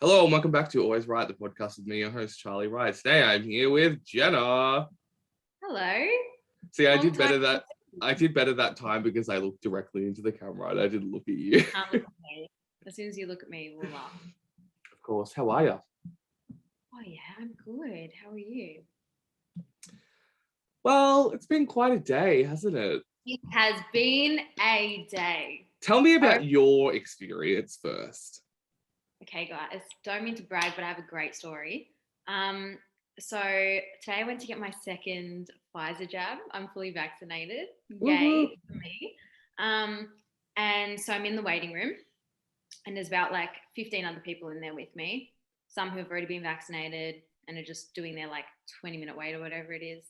Hello and welcome back to Always Wright, the podcast with me, your host, Charlie Wright. Today I'm here with Jenna. Hello. See, I Long did time better that time because I looked directly into the camera and I didn't look at you. Can't look at me. As soon as you look at me, we'll laugh. Of course. How are you? Oh yeah, I'm good. How are you? Well, it's been quite a day, hasn't it? It has been a day. Tell me about your experience first. Okay, guys, don't mean to brag, but I have a great story. So today I went to get my second Pfizer jab. I'm fully vaccinated. Yay for me. And so I'm in the waiting room, and there's about like 15 other people in there with me. Some who have already been vaccinated and are just doing their like 20-minute wait or whatever it is.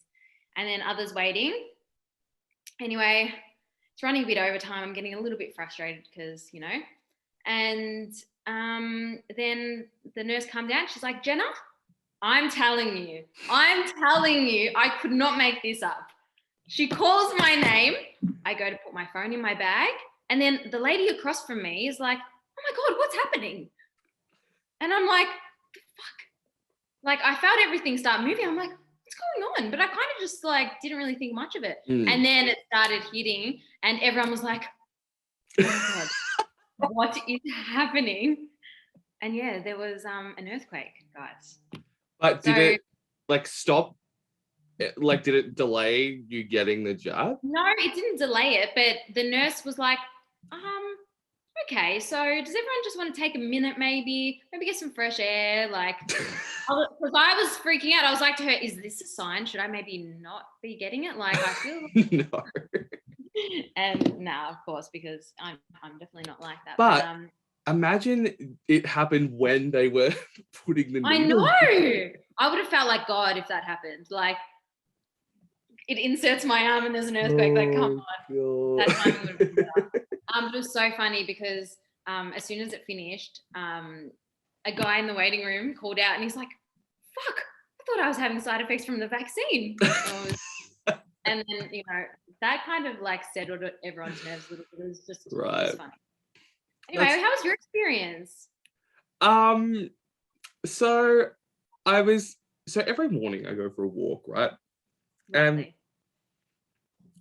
And then others waiting. Anyway, it's running a bit over time. I'm getting a little bit frustrated because, and then the nurse comes down. She's like, Jenna, I'm telling you, I could not make this up. She calls my name. I go to put my phone in my bag. And then the lady across from me is like, oh my God, what's happening? And I'm like, fuck. Like I felt everything start moving. I'm like, what's going on? But I kind of just like didn't really think much of it. And then it started hitting and everyone was like, oh my God, what is happening? And yeah, there was an earthquake, guys. But did it like stop? Like, did it delay you getting the jab? No, it didn't delay it, but the nurse was like, okay, so does everyone just want to take a minute maybe get some fresh air? Like, because I was freaking out. I was like to her, is this a sign? Should I maybe not be getting it? Like, I feel like... No. And no, of course, because I'm definitely not like that. But imagine it happened when they were putting the needle. I know. I would have felt like God if that happened. Like, it inserts my arm and there's an earthquake. Like, come on. That timing would have been better. But it was so funny because as soon as it finished, a guy in the waiting room called out and he's like, fuck, I thought I was having side effects from the vaccine. And then, that kind of like settled everyone's nerves a little bit. It was just right. It was funny. Anyway, how was your experience? So every morning I go for a walk, right? Lovely. And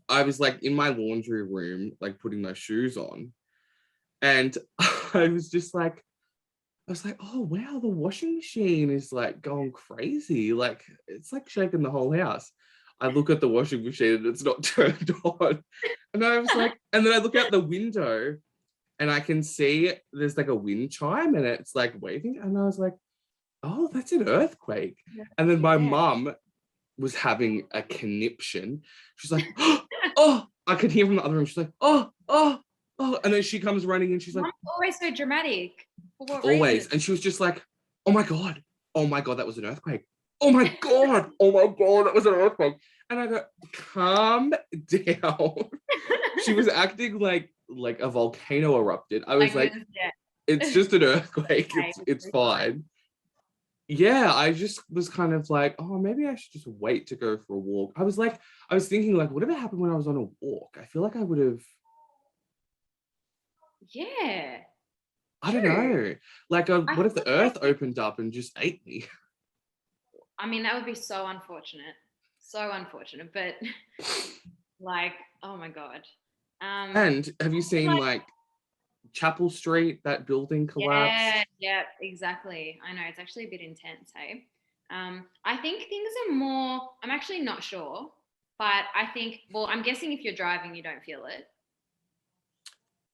I was like in my laundry room, like putting my shoes on. And I was like, oh wow, the washing machine is like going crazy. Like it's like shaking the whole house. I look at the washing machine and it's not turned on. And I was like, and then I look out the window and I can see there's like a wind chime and it's like waving. And I was like, oh, that's an earthquake. And then my mum was having a conniption. She's like, oh, I could hear from the other room. She's like, oh. And then she comes running and she's like, Mom's always so dramatic. For what always. reason? And she was just like, oh my God, that was an earthquake. Oh my God, that was an earthquake. And I go, calm down. She was acting like a volcano erupted. I was like it's just an earthquake. It's fine. Yeah, I just was kind of like, oh, maybe I should just wait to go for a walk. I was thinking like, whatever happened when I was on a walk? I feel like I would have. Yeah. I don't know. Like, what if the earth opened up and just ate me? I mean, that would be so unfortunate. So unfortunate. But like, oh my God. And have you seen like Chapel Street, that building collapsed? Yeah, exactly. I know, it's actually a bit intense, hey? I think things are more, I'm actually not sure, but I think, well, I'm guessing if you're driving, you don't feel it.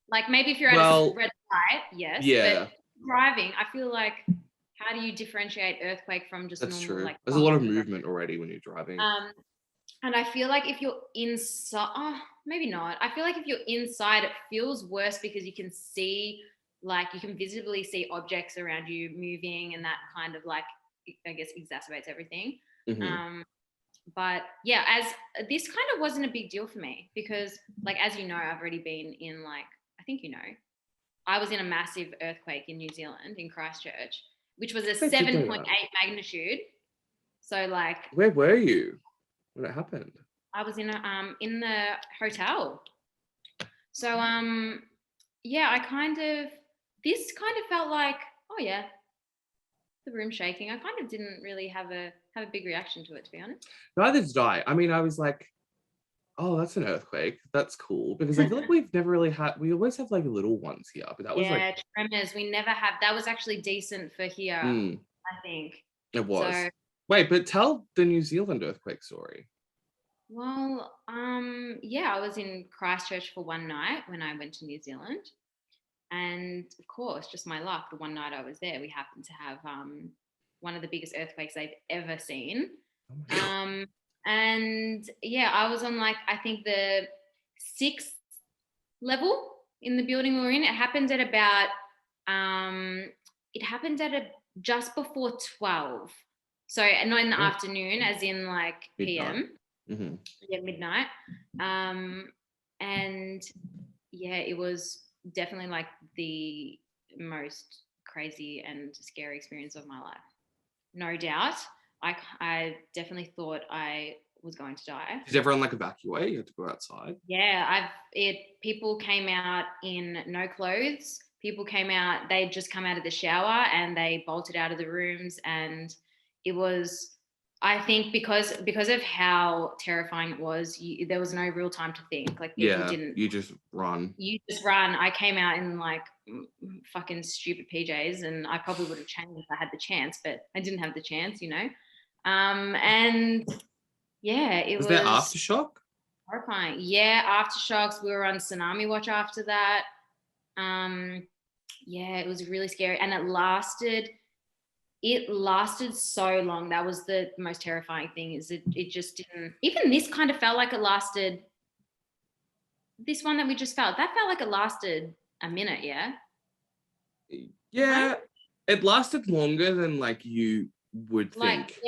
Like maybe if you're at a red light, yes. Yeah. But driving, I feel like, how do you differentiate earthquake from just That's normal? true. Like, there's a lot of movement already when you're driving. And I feel like if you're inside, maybe not. I feel like if you're inside, it feels worse because you can see, like, you can visibly see objects around you moving, and that kind of like, I guess, exacerbates everything. Mm-hmm. But yeah, as this kind of wasn't a big deal for me because, like, as you know, I've already been in like, I think I was in a massive earthquake in New Zealand in Christchurch, which was a 7.8 magnitude. So like, where were you when it happened? I was in the hotel. So yeah, this kind of felt like, oh yeah, the room shaking. I kind of didn't really have a big reaction to it, to be honest. Neither did I. I mean, I was like, oh, that's an earthquake. That's cool. Because I feel like we've never really had, we always have like little ones here, but that was like, tremors. We never have. That was actually decent for here, I think. It was. So, wait, but tell the New Zealand earthquake story. well, yeah, I was in Christchurch for one night when I went to New Zealand. And of course, just my luck, the one night I was there, we happened to have one of the biggest earthquakes they've ever seen. And yeah, I was on like, I think the 6th level in the building we were in. It happened at about, just before 12. So not in the afternoon, as in like Midnight. PM. Yeah, midnight. And yeah, it was definitely like the most crazy and scary experience of my life. No doubt. I definitely thought I was going to die. Did everyone like evacuate? You had to go outside? Yeah, people came out in no clothes. People came out, they'd just come out of the shower and they bolted out of the rooms, and it was, I think because of how terrifying it was, there was no real time to think. Like people didn't. You just run. I came out in like fucking stupid PJs, and I probably would have changed if I had the chance, but I didn't have the chance, you know. And yeah, it was there aftershock? Horrifying. Yeah, aftershocks. We were on tsunami watch after that. Yeah, it was really scary, and it lasted so long. That was the most terrifying thing, is it just didn't, even this kind of felt like it lasted, this one that we just felt, that felt like it lasted a minute. Yeah, it lasted longer than like you would think.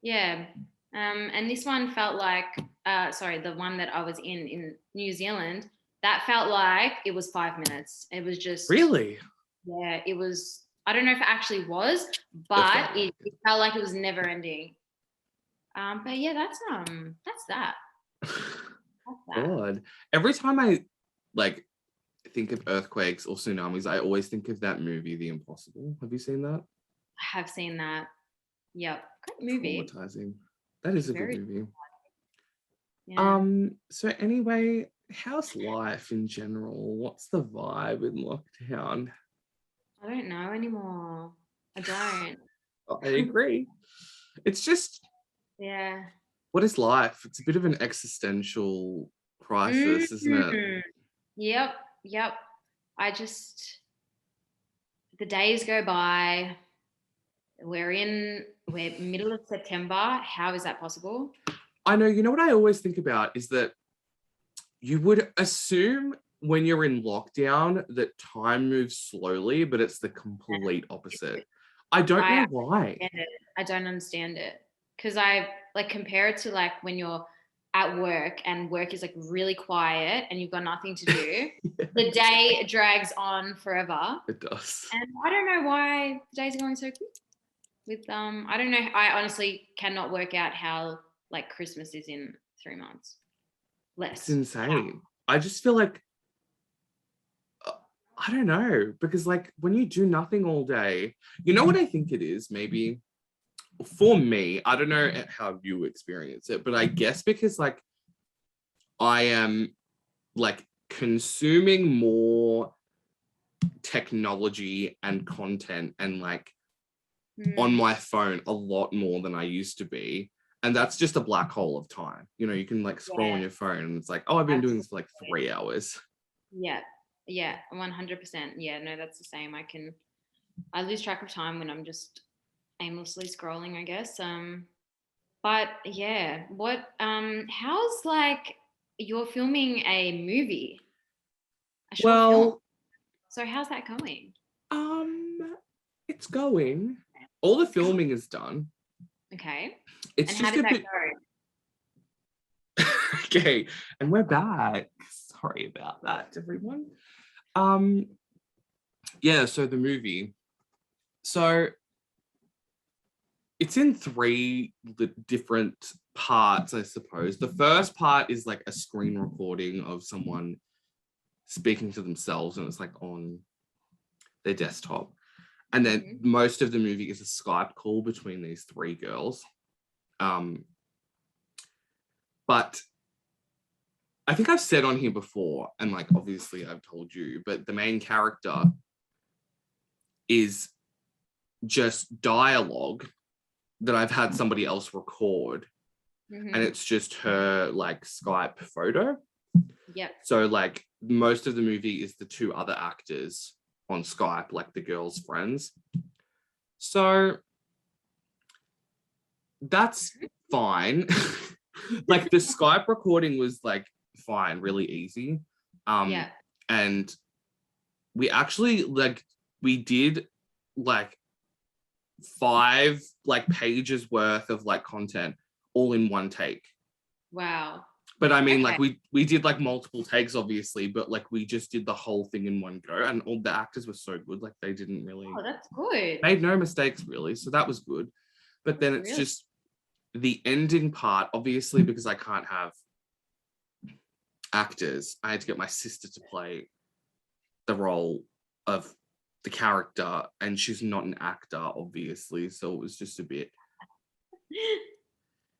Yeah. And this one felt like, the one that I was in New Zealand, that felt like it was 5 minutes. It was just really, yeah, it was. I don't know if it actually was, but it felt like it was never ending. But yeah, that's that. God, every time I like think of earthquakes or tsunamis, I always think of that movie, The Impossible. Have you seen that? I have seen that. Yep, great movie. Traumatizing. That is a good movie. Yeah. So anyway, how's life in general? What's the vibe in lockdown? I don't know anymore. I don't. I agree. It's just, what is life? It's a bit of an existential crisis, isn't it? Yep. The days go by. We're middle of September. How is that possible? I know, you know what I always think about is that you would assume when you're in lockdown that time moves slowly, but it's the complete opposite. I don't know why. I don't understand it. Because I like compare it to like when you're at work and work is like really quiet and you've got nothing to do. The day drags on forever. It does. And I don't know why the days are going so quick. I don't know. I honestly cannot work out how like Christmas is in 3 months. Less. It's insane. I just feel like, I don't know, because like when you do nothing all day, you know what I think it is? Maybe for me, I don't know how you experience it, but I guess because like I am like consuming more technology and content and like on my phone a lot more than I used to be. And that's just a black hole of time. You know, you can like scroll on your phone and it's like, oh, I've been doing this for like 3 hours. Yeah, 100%. Yeah, no, that's the same. I lose track of time when I'm just aimlessly scrolling, I guess. But yeah, how's like you're filming a movie? A short film. So how's that going? It's going. All the filming is done. Okay. It's and just how did a that bit. Go? Okay, and we're back. Sorry about that, everyone. Yeah, so the movie. So it's in 3 different parts, I suppose. The first part is like a screen recording of someone speaking to themselves, and it's like on their desktop. And then most of the movie is a Skype call between these three girls. But I think I've said on here before, and like obviously I've told you, but the main character is just dialogue that I've had somebody else record, and it's just her like Skype photo. Yep. So like most of the movie is the two other actors on Skype, like the girls' friends. So that's fine. Like the Skype recording was like fine, really easy. And we actually like we did like 5 like pages worth of like content all in one take. Wow. But I mean, like we did like multiple takes, obviously, but like we just did the whole thing in one go, and all the actors were so good, like they didn't really. Oh, that's good. Made no mistakes really, so that was good. But then it's just the ending part, obviously, because I can't have actors. I had to get my sister to play the role of the character, and she's not an actor, obviously, so it was just a bit,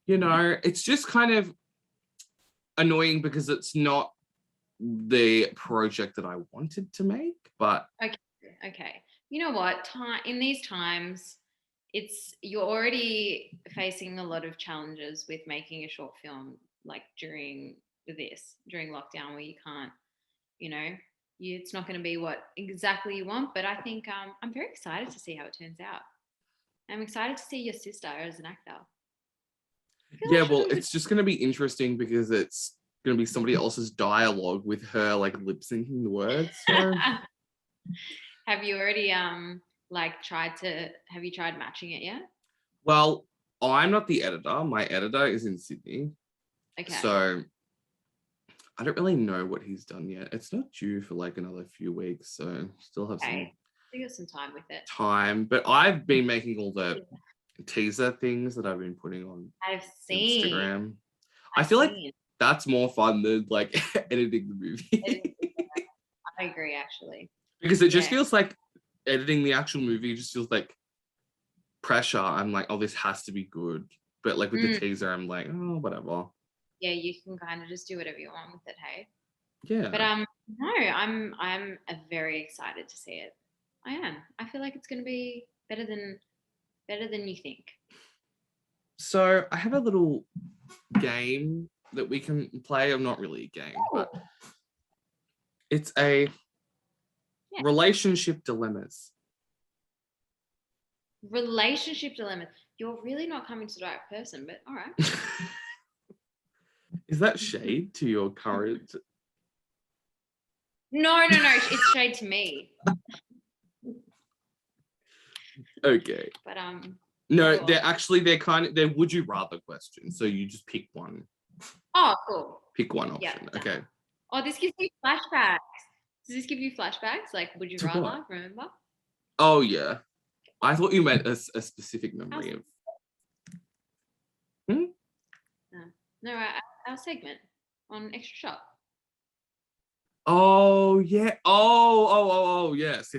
you know, it's just kind of annoying because it's not the project that I wanted to make, but okay. You know what? In these times, you're already facing a lot of challenges with making a short film, like during lockdown, where you can't, you know, it's not going to be what exactly you want. But I think I'm very excited to see how it turns out. I'm excited to see your sister as an actor. Yeah, well, it's just going to be interesting because it's going to be somebody else's dialogue with her like lip syncing the words. So. Have you already have you tried matching it yet? Well, I'm not the editor. My editor is in Sydney. Okay. So I don't really know what he's done yet. It's not due for like another few weeks, so still have some time with it. But I've been making all the teaser things that I've been putting on Instagram. I feel like that's more fun than like editing the movie. I agree, actually. Because it just feels like editing the actual movie just feels like pressure. I'm like, oh, this has to be good. But like with the teaser, I'm like, oh, whatever. Yeah, you can kind of just do whatever you want with it, hey? Yeah. But no, I'm very excited to see it. I am. I feel like it's going to be better than you think. So I have a little game that we can play. I'm not really a game, but it's a relationship dilemmas. Relationship dilemmas. You're really not coming to the right person, but all right. Is that shade to your current? No. It's shade to me. Okay. But no, they're would you rather questions. So you just pick one. Oh, cool. Pick one option. Yeah. Okay. Oh, this gives me flashbacks. Does this give you flashbacks? Like, would you rather? What? Remember? Oh yeah. I thought you meant a specific memory of. No, our segment on Extra Shot. Oh yeah. Oh yes.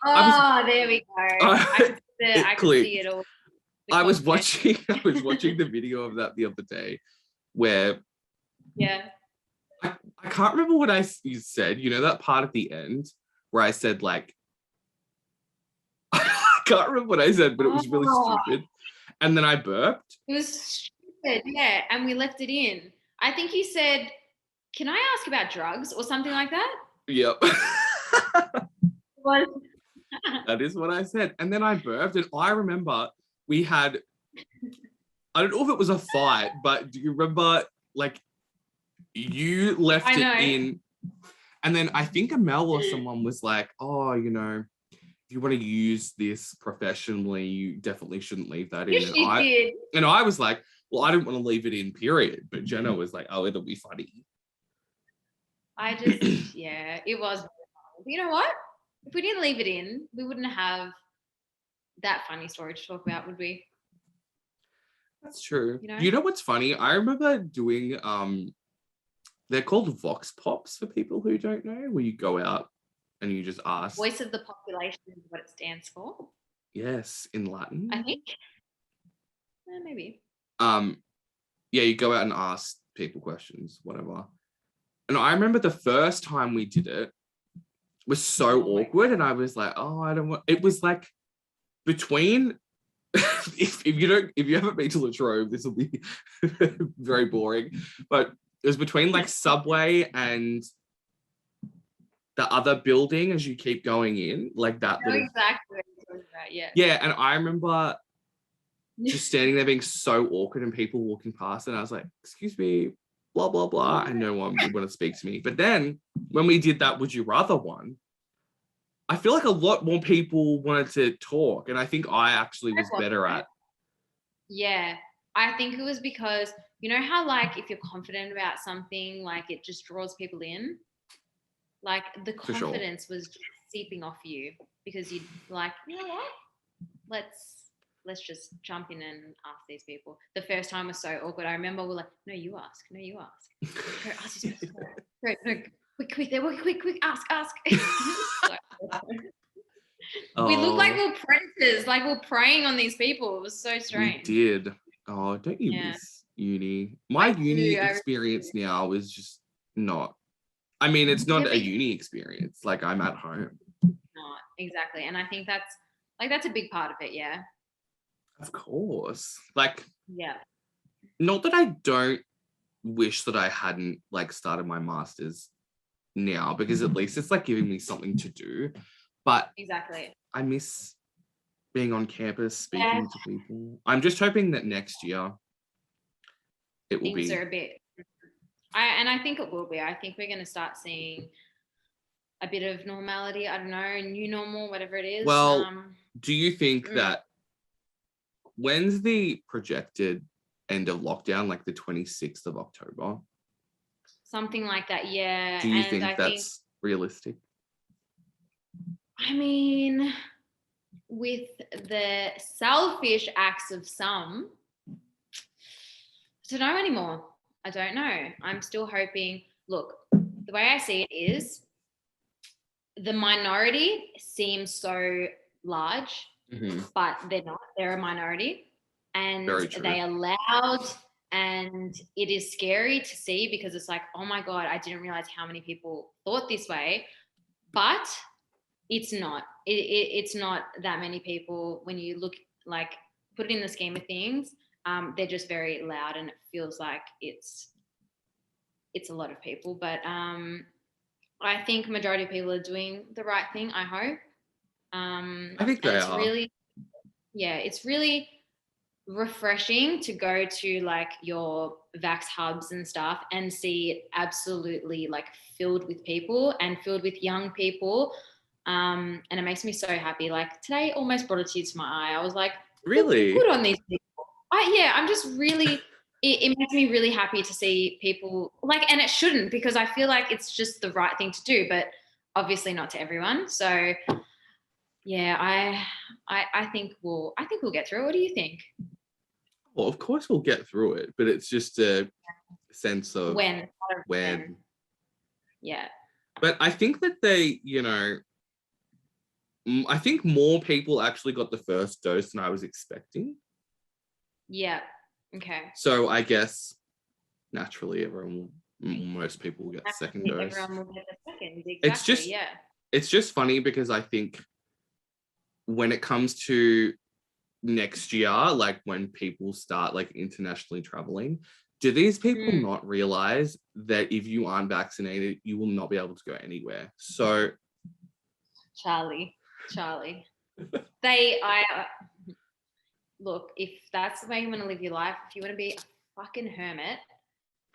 Oh, there we go. I could see it all. I was watching the video of that the other day, where I can't remember what you said. You know that part at the end where I said like. I can't remember what I said, but it was really stupid. And then I burped. It was stupid, yeah. And we left it in. I think you said, "Can I ask about drugs?" or something like that. Yep. That is what I said. And then I burped, and I remember we had. I don't know if it was a fight, but do you remember? Like, you left it in, and then I think Amel or someone was like, "Oh, you know. If you want to use this professionally, you definitely shouldn't leave that in." Yes, you did. And I was like, well, I didn't want to leave it in, period. But Jenna was like, oh, it'll be funny. It was. You know what? If we didn't leave it in, we wouldn't have that funny story to talk about, would we? That's true. You know what's funny? I remember doing, they're called Vox Pops for people who don't know, where you go out and you just ask. Voice of the population is what it stands for. Yes, in Latin. I think. Maybe. Yeah, you go out and ask people questions, whatever. And I remember the first time we did it was so awkward, and I was like, oh, I don't want. It was like between. if you haven't been to Latrobe, this will be very boring. But it was between like Subway and the other building as you keep going in, like that. Exactly what you're talking about, yeah. Yeah, and I remember just standing there being so awkward and people walking past, and I was like, excuse me, blah, blah, blah, and no one would want to speak to me. But then when we did that Would You Rather one, I feel like a lot more people wanted to talk, and I think I actually was better at. Yeah, I think it was because, you know how like if you're confident about something, like it just draws people in? Like the confidence was just seeping off you because you'd like, you know what? Let's just jump in and ask these people. The first time was so awkward. I remember we're like, no, you ask. Go ask these people. Quick, ask. We looked like we were predators, like we're preying on these people. It was so strange. We did. Oh, don't you miss uni? My uni experience now is just not. I mean, it's not a uni experience. Like I'm at home. Not exactly, and I think that's a big part of it. Yeah. Of course. Like. Yeah. Not that I don't wish that I hadn't like started my master's now, because at least it's like giving me something to do. But exactly, I miss being on campus, speaking to people. I'm just hoping that next year it will be. Are a bit. I think it will be. I think we're going to start seeing a bit of normality. I don't know, new normal, whatever it is. Well, do you think that when's the projected end of lockdown, like the 26th of October? Something like that, yeah. Do you think that's realistic? I mean, with the selfish acts of some, I don't know anymore. I don't know. I'm still hoping. Look, the way I see it is the minority seems so large, but they're not. They're a minority, and they are loud, and it is scary to see because it's like, oh my God, I didn't realize how many people thought this way. But it's not. It's not that many people when you look, like, put it in the scheme of things. They're just very loud, and it feels like it's a lot of people. But I think majority of people are doing the right thing. I hope. I think they are. It's really refreshing to go to like your vax hubs and stuff and see it absolutely like filled with people and filled with young people. And it makes me so happy. Like today almost brought a tear to my eye. I was like, really good on these people. I'm just really, it makes me really happy to see people like, and it shouldn't, because I feel like it's just the right thing to do, but obviously not to everyone. So yeah, I think we'll get through it. What do you think? Well, of course we'll get through it, but it's just a sense of when. Yeah. But I think that they, I think more people actually got the first dose than I was expecting. Yeah. Okay. So I guess naturally most people will get the second dose. Everyone will get the second. Exactly. It's just funny because I think when it comes to next year, like when people start like internationally traveling, do these people not realize that if you aren't vaccinated, you will not be able to go anywhere? So Charlie, look, if that's the way you want to live your life, if you want to be a fucking hermit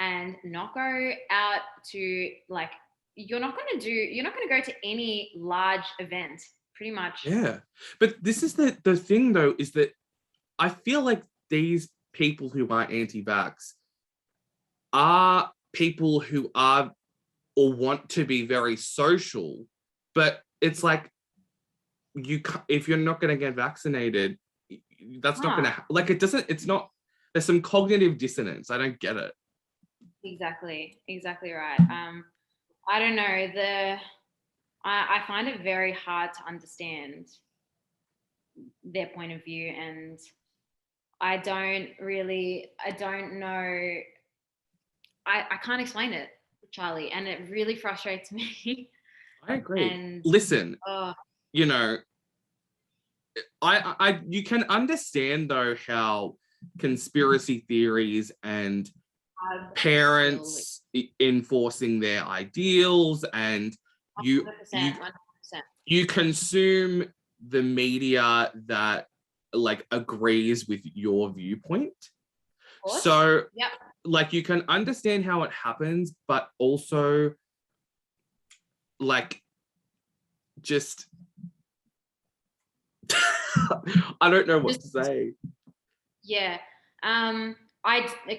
and not go out to like, you're not going to go to any large event, pretty much. Yeah. But this is the thing though, is that I feel like these people who are anti-vax are people who are or want to be very social, but it's like if you're not going to get vaccinated, that's not going to like it doesn't. It's not. There's some cognitive dissonance. I don't get it. Exactly right. I don't know. I find it very hard to understand their point of view, and I don't know. I can't explain it, Charlie, and it really frustrates me. I agree. And listen, oh, you know, I you can understand though how conspiracy theories and parents enforcing their ideals, and you 100%, 100%. you consume the media that like agrees with your viewpoint. So Yep. like you can understand how it happens, but also like just I don't know what to say. Yeah. I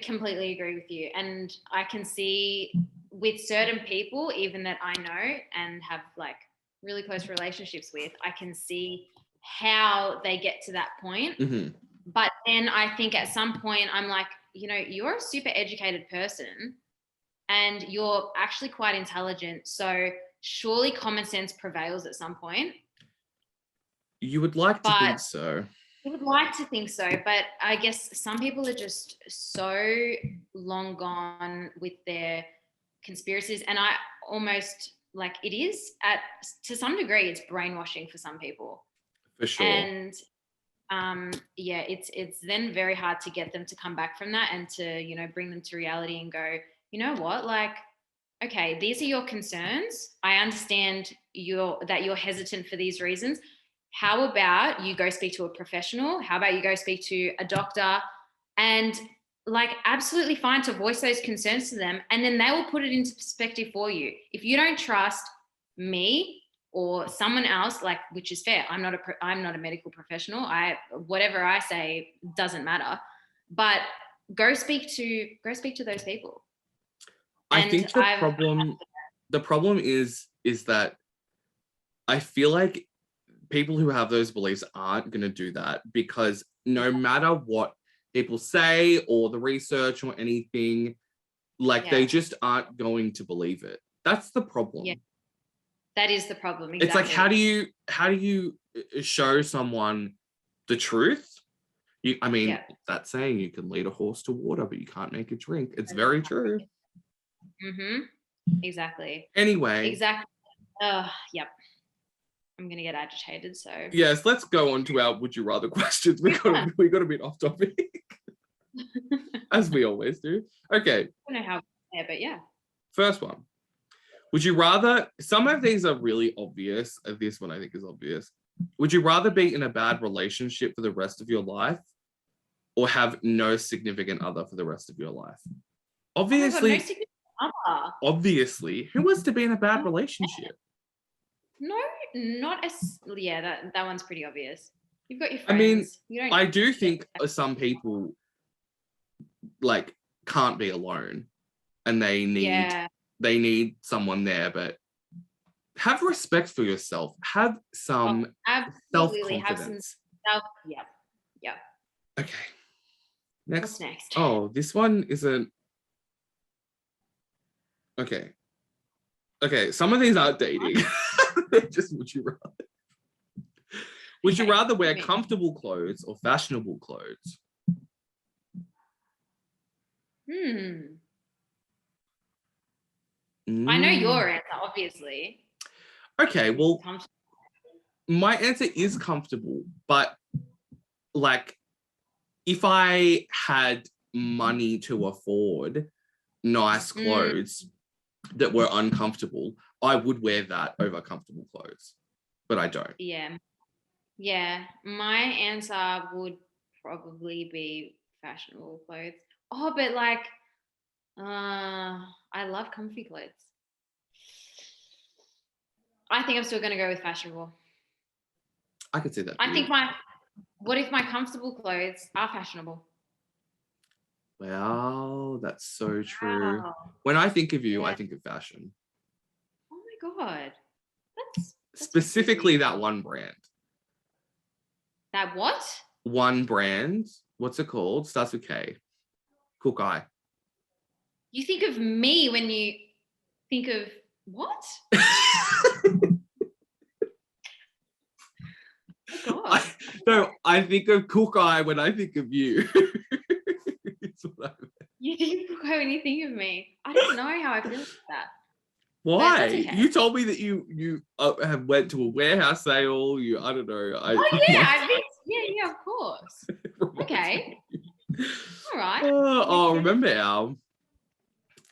completely agree with you. And I can see with certain people, even that I know and have like really close relationships with, I can see how they get to that point. Mm-hmm. But then I think at some point I'm like, you know, you're a super educated person and you're actually quite intelligent. So surely common sense prevails at some point. You would like to think so. I would like to think so, but I guess some people are just so long gone with their conspiracies, and I almost like it is to some degree it's brainwashing for some people. For sure. And yeah, it's then very hard to get them to come back from that and to, you know, bring them to reality and go, you know what, like, okay, these are your concerns. I understand that you're hesitant for these reasons. How about you go speak to a professional? How about you go speak to a doctor? And like, absolutely fine to voice those concerns to them, and then they will put it into perspective for you. If you don't trust me or someone else, like, which is fair, I'm not a medical professional. Whatever I say doesn't matter. But go speak to those people. I think the problem is that I feel like people who have those beliefs aren't going to do that, because no matter what people say or the research or anything, like they just aren't going to believe it. That's the problem. Yeah. That is the problem. Exactly. It's like, how do you show someone the truth? That saying, you can lead a horse to water, but you can't make it drink. It's very true. Mm-hmm. Exactly. Anyway. Exactly. Yep. I'm going to get agitated, so. Yes, let's go on to our would you rather questions. We got a bit off topic. As we always do. Okay. I don't know how, but yeah. First one. Would you rather, some of these are really obvious. This one I think is obvious. Would you rather be in a bad relationship for the rest of your life or have no significant other for the rest of your life? Obviously, no significant other. Obviously, who wants to be in a bad relationship? No, not as, yeah, that one's pretty obvious. You've got your friends. I mean, I do think some people like can't be alone and they need someone there, but have respect for yourself. Have some self-confidence. Yeah. Okay. Next. What's next? Oh, this one isn't. Okay, some of these aren't dating. Just would you rather? Would you rather wear comfortable clothes or fashionable clothes? I know your answer, obviously. Okay, well, my answer is comfortable, but like, if I had money to afford nice clothes that were uncomfortable, I would wear that over comfortable clothes, but I don't. Yeah. My answer would probably be fashionable clothes. Oh, but like, I love comfy clothes. I think I'm still going to go with fashionable. I could see that. What if my comfortable clothes are fashionable? Well, that's so true. When I think of you, I think of fashion. Oh my God. That's specifically crazy. That one brand. That what? One brand. What's it called? Starts with K. Cook Eye. You think of me when you think of what? Oh I, God. no, I think of Cook Eye when I think of you. It's what I meant. You didn't go when you think of me. I don't know how I feel about that. Why? That's okay. You told me that you have went to a warehouse sale. You, I don't know. Oh yeah, I've been. Yeah, of course. Okay, all right. Remember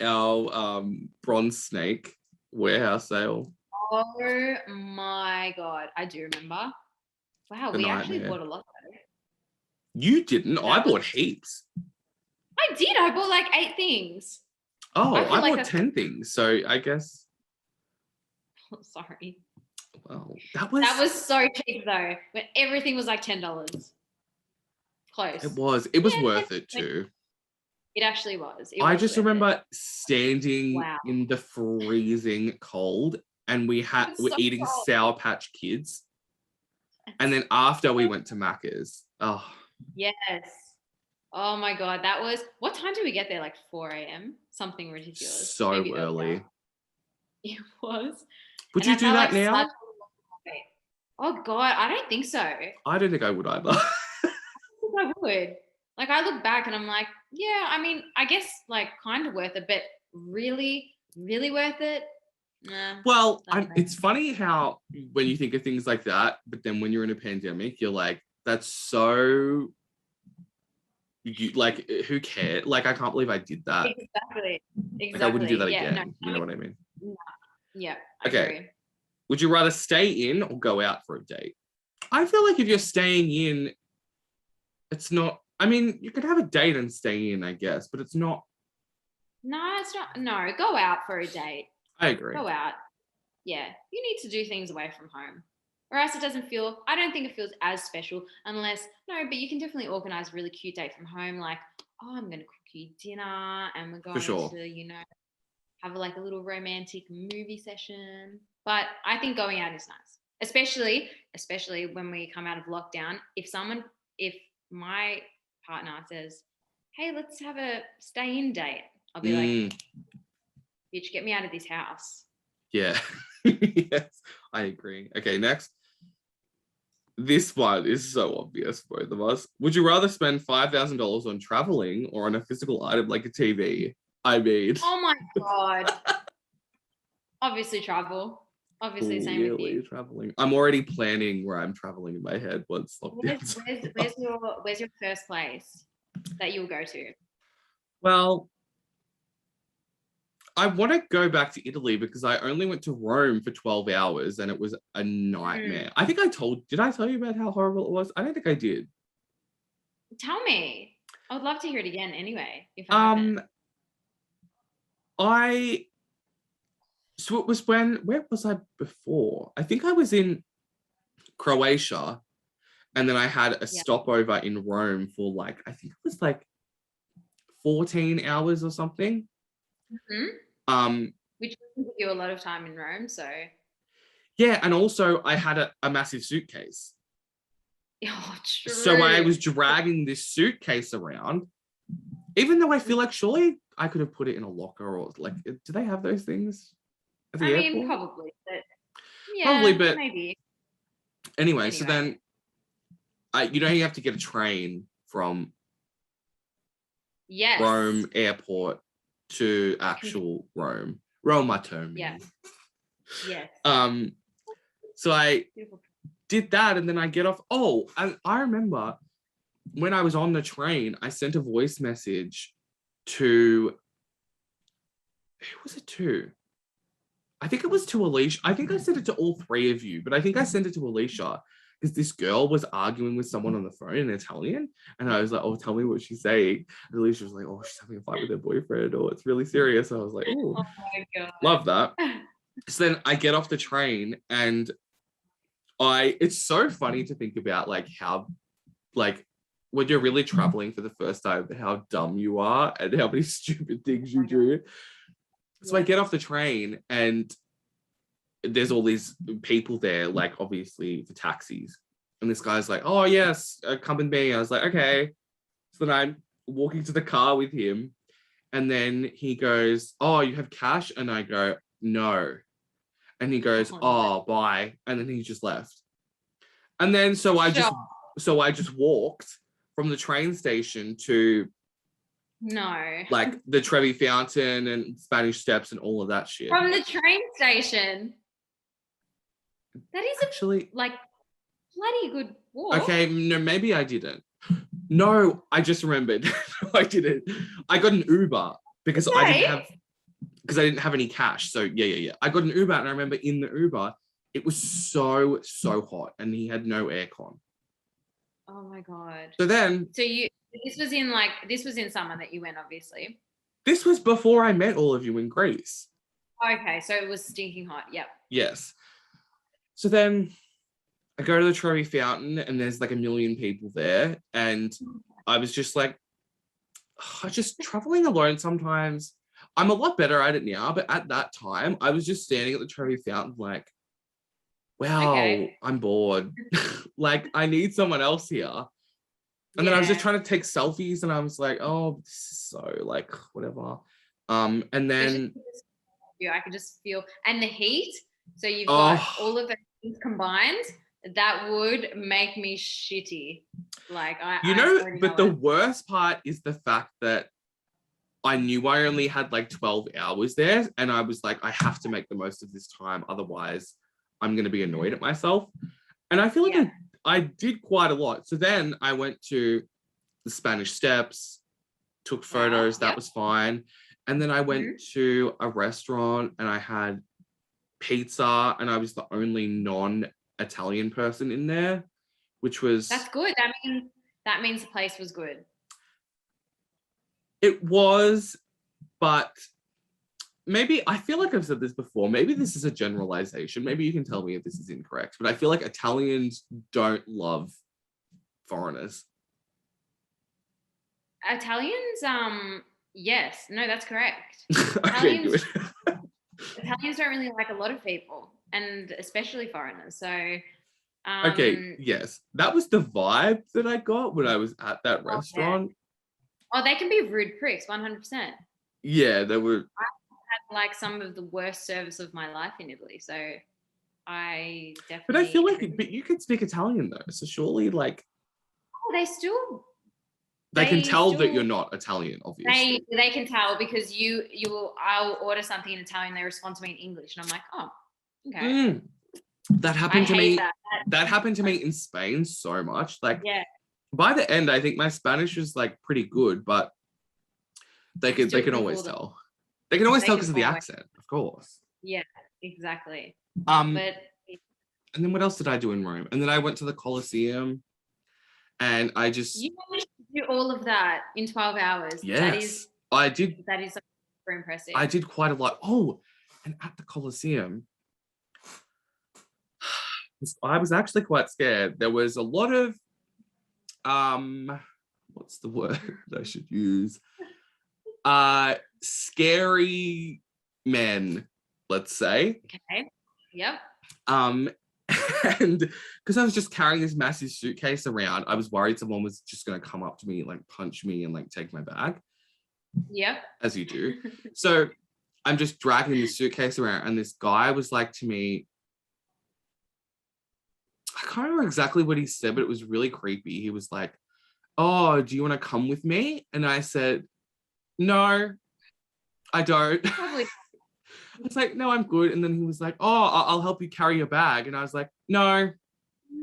our bronze snake warehouse sale? Oh my God, I do remember. Wow, The we actually nightmare. bought a lot though. You didn't. I That was. bought heaps. I did. I bought like 8 things. I Oh, feel I like bought that's. 10 things. So I guess, Sorry. well, That was so cheap though. When everything was like $10. it Close. was Yeah, worth it 10. too. It actually was. It I was just worth it. remember standing Wow. in the freezing cold and It was we're so eating cold. Sour Patch Kids. And then after we went to Macca's, oh, Yes. Oh my God. That was, what time did we get there? Like 4 a.m.? Something ridiculous. so Maybe earlier. early. It was. Would And you I do felt that like such now? a wait. Oh God, I don't think so. I I don't think I would either. think I would. Like I look back and I'm like, yeah, I mean, I guess like kind of worth it, but really, really worth it? Nah. Well, Don't think. it's funny how when you think of things like that, but then when you're in a pandemic, you're like, that's so, like, who cared? Like, I can't believe I did that. Exactly. Like, I wouldn't do that Yeah. again. No. You know what I mean? No. Yeah, I Okay. agree. Would you rather stay in or go out for a date? I feel like if you're staying in, it's not, I mean, you could have a date and stay in, I guess, but it's not. No, it's not. No, go out for a date. I agree. Go out. Yeah, you need to do things away from home. Or else it doesn't feel, I don't think it feels as special unless, no, but you can definitely organize a really cute date from home. Like, oh, I'm going to cook you dinner and we're For going sure. to, have like a little romantic movie session. But I think going out is nice, especially when we come out of lockdown. If my partner says, hey, let's have a stay in date, I'll be like, bitch, get me out of this house. Yeah. Yes, I agree. Okay, next. This one is so obvious for both of us. Would you rather spend $5,000 on traveling or on a physical item like a TV? I mean, Oh my God. Obviously travel. Obviously, same with really you. traveling. I'm already planning where I'm traveling in my head once lockdown's Where's your first place that you'll go to? Well, I want to go back to Italy because I only went to Rome for 12 hours and it was a nightmare. I think did I tell you about how horrible it was? I don't think I did. Tell me. I would love to hear it again anyway, if I haven't. So it was where was I before? I think I was in Croatia and then I had a stopover in Rome for like, I think it was like 14 hours or something. Which doesn't give you a lot of time in Rome, so. Yeah, and also I had a massive suitcase. Oh, true. So I was dragging this suitcase around, even though I feel like surely I could have put it in a locker or like, do they have those things at the airport? Mean, probably, but yeah, probably, but maybe. Anyway, so then you have to get a train from Rome airport to actual Rome. Roma Termini. Yeah. Yes. So I did that and then I get off. Oh, I remember when I was on the train, I sent a voice message to, who was it to? I think it was to Alicia. I think I sent it to all three of you, but I think I sent it to Alicia because this girl was arguing with someone on the phone in Italian. And I was like, oh, tell me what she's saying. And Alicia was like, oh, she's having a fight with her boyfriend. Oh, it's really serious. I was like, oh my God. Love that. So then I get off the train and it's so funny to think about like how, like when you're really traveling for the first time, how dumb you are and how many stupid things you do. So I get off the train and there's all these people there, like obviously for taxis. And this guy's like, oh yes, come with me. I was like, okay. So then I'm walking to the car with him. And then he goes, oh, you have cash? And I go, no. And he goes, oh, bye. And then he just left. And then so I Sure. just walked from the train station to No. like the Trevi Fountain and Spanish Steps and all of that shit. From the train station. That is Actually, like bloody good walk. okay, no, maybe I didn't. No, I just remembered. No, I didn't. I got an Uber because I didn't have any cash. So yeah. I got an Uber, and I remember in the Uber, it was so hot, and he had no aircon. Oh my god. So then, So this was in summer that you went, obviously. this was before I met all of you in Greece. Okay, so it was stinking hot. Yep. Yes. So then I go to the Trevi Fountain, and there's like a million people there, and I was just like, just traveling alone sometimes. I'm a lot better at it now, but at that time, I was just standing at the Trevi Fountain like, wow, Okay. I'm bored. Like, I need someone else here. And then I was just trying to take selfies, and I was like, oh, this is so like whatever. And then I could just feel, and the heat. So you've got all of the things combined. That would make me shitty. Like but the worst part is the fact that I knew I only had like 12 hours there, and I was like, I have to make the most of this time, otherwise I'm going to be annoyed at myself. And I feel like I did quite a lot. So then I went to the Spanish Steps, took photos, that was fine. And then I went to a restaurant, and I had pizza, and I was the only non-Italian person in there, which was... That's good. That means the place was good. It was, but maybe, I feel like I've said this before, maybe this is a generalization, maybe you can tell me if this is incorrect, but I feel like Italians don't love foreigners. Italians, yes. No, that's correct. Okay, good. Italians don't really like a lot of people, and especially foreigners. So okay, yes. That was the vibe that I got when I was at that restaurant. Oh, they can be rude pricks, 100%. Yeah, they were. I had like some of the worst service of my life in Italy, so I definitely. But I feel like, but you can speak Italian though, so surely like. Oh, They can tell that you're not Italian, obviously. They can tell because I'll order something in Italian, they respond to me in English, and I'm like, oh, okay. That happened to me. That happened to me in Spain so much. Like, by the end, I think my Spanish was like pretty good, but they can always tell. They can always tell because of the accent, of course. Yeah, exactly. And then what else did I do in Rome? And then I went to the Colosseum, and I just... You managed to do all of that in 12 hours. Yes, I did. That is super impressive. I did quite a lot. Oh, and at the Colosseum, I was actually quite scared. There was a lot of what's the word that I should use? Scary men, let's say. Okay. Yep. And because I was just carrying this massive suitcase around, I was worried someone was just going to come up to me, like punch me and like take my bag. Yep. As you do. So I'm just dragging this suitcase around, and this guy was like to me, I can't remember exactly what he said, but it was really creepy. He was like, oh, do you want to come with me? And I said, no, I don't. Probably. I was like, no, I'm good. And then he was like, oh, I'll help you carry your bag. And I was like, no.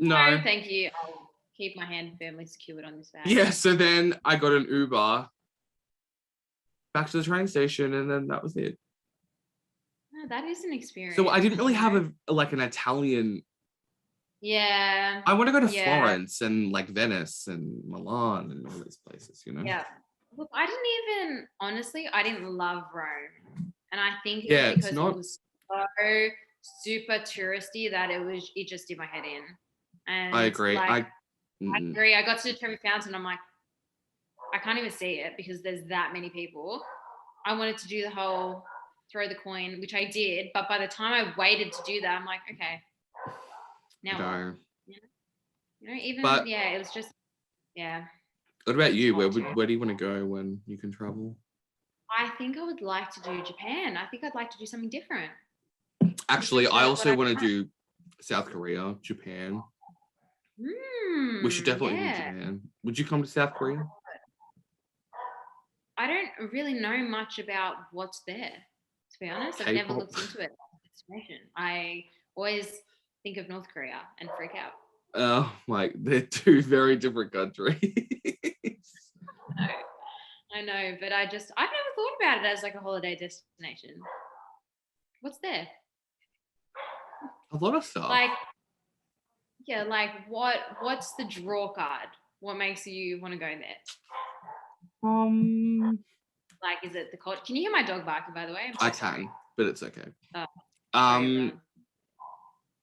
Thank you. I'll keep my hand firmly secured on this bag. Yeah, so then I got an Uber back to the train station, and then that was it. Oh, that is an experience. So I didn't really have an Italian... Yeah. I want to go to Florence and like Venice and Milan and all these places, you know? Yeah. Look, I didn't love Rome. And I think it was so super touristy that it just did my head in. And I agree. Like, I agree. I got to the Trevi Fountain. I'm like, I can't even see it because there's that many people. I wanted to do the whole throw the coin, which I did. But by the time I waited to do that, I'm like, okay, now what? You know, even, it was just, What about you? Where do you want to go when you can travel? I think I would like to do Japan. I think I'd like to do something different. Actually, I also want to do South Korea, Japan. We should definitely do Yeah. Japan. Would you come to South Korea? I don't really know much about what's there, to be honest. I've never K-pop. looked into it as a destination. I always think of North Korea and freak out. Oh, like they're two very different countries. I know, but I've never thought about it as like a holiday destination. What's there? A lot of stuff. Like, yeah, like what's the draw card? What makes you want to go there? Like, is it the culture? Can you hear my dog barking, by the way? I can, but it's okay. Sorry, everyone.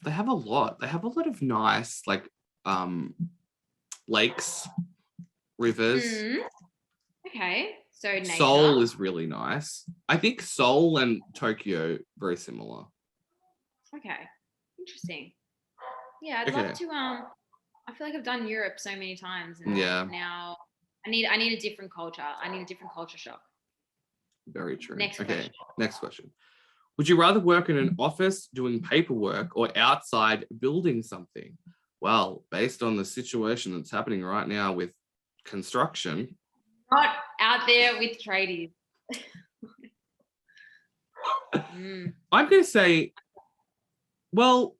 They have a lot. They have a lot of nice, like, lakes, rivers. Okay, so nature. Seoul is really nice. I think Seoul and Tokyo very similar. Okay, interesting. Yeah, I'd love to. I feel like I've done Europe so many times, and now I need a different culture. I need a different culture shock. Very true. Next question. Next question. Would you rather work in an office doing paperwork or outside building something? Well, based on the situation that's happening right now with construction. Not out there with tradies. I'm going to say, well,